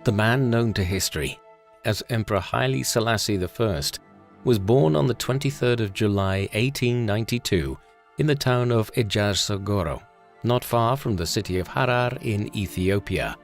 the man known to history as Emperor Haile Selassie I, was born on the 23rd of July 1892 in the town of Ejarsogoro, not far from the city of Harar in Ethiopia.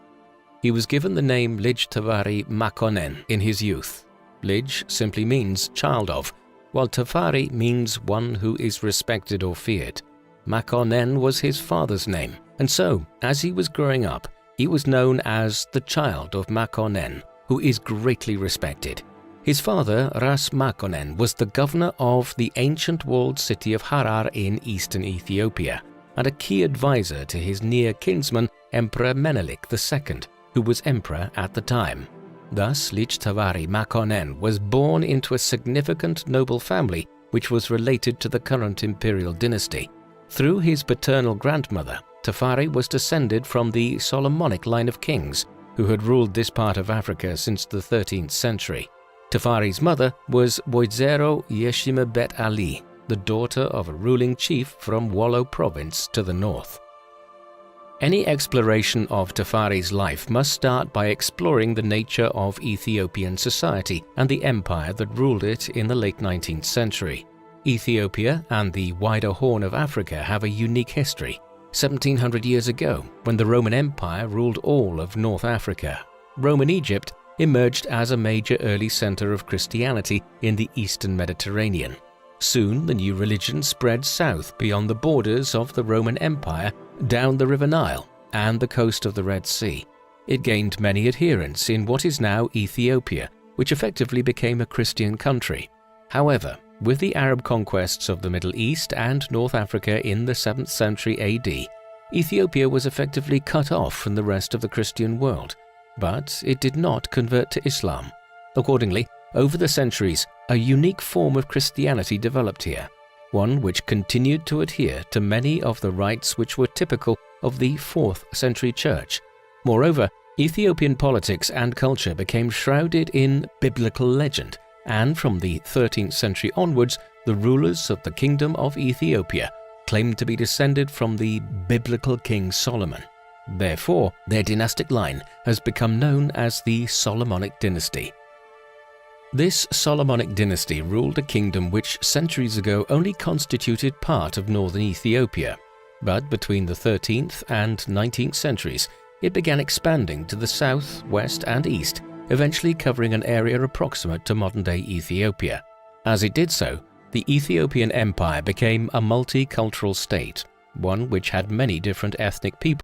He was given the name Lij Tafari Makonnen in his youth. Lij simply means child of, while Tafari means one who is respected or feared. Makonnen was his father's name, and so, as he was growing up, he was known as the child of Makonnen, who is greatly respected. His father, Ras Makonnen, was the governor of the ancient walled city of Harar in eastern Ethiopia, and a key advisor to his near kinsman, Emperor Menelik II, who was emperor at the time. Thus, Lij Tafari Makonnen was born into a significant noble family which was related to the current imperial dynasty. Through his paternal grandmother, Tafari was descended from the Solomonic line of kings who had ruled this part of Africa since the 13th century. Tafari's mother was Woizero Yeshime Bet Ali, the daughter of a ruling chief from Wollo province to the north. Any exploration of Tafari's life must start by exploring the nature of Ethiopian society and the empire that ruled it in the late 19th century. Ethiopia and the wider Horn of Africa have a unique history. 1700 years ago, when the Roman Empire ruled all of North Africa, Roman Egypt emerged as a major early center of Christianity in the eastern Mediterranean. Soon, the new religion spread south beyond the borders of the Roman Empire, down the River Nile and the coast of the Red Sea. It gained many adherents in what is now Ethiopia, which effectively became a Christian country. However, with the Arab conquests of the Middle East and North Africa in the 7th century AD, Ethiopia was effectively cut off from the rest of the Christian world, but it did not convert to Islam. Accordingly, over the centuries, a unique form of Christianity developed here, one which continued to adhere to many of the rites which were typical of the 4th century church. Moreover, Ethiopian politics and culture became shrouded in biblical legend, and from the 13th century onwards, the rulers of the Kingdom of Ethiopia claimed to be descended from the biblical King Solomon. Therefore, their dynastic line has become known as the Solomonic dynasty. This Solomonic dynasty ruled a kingdom which centuries ago only constituted part of northern Ethiopia, but between the 13th and 19th centuries, it began expanding to the south, west, and east, eventually covering an area approximate to modern-day Ethiopia. As it did so, the Ethiopian Empire became a multicultural state, one which had many different ethnic people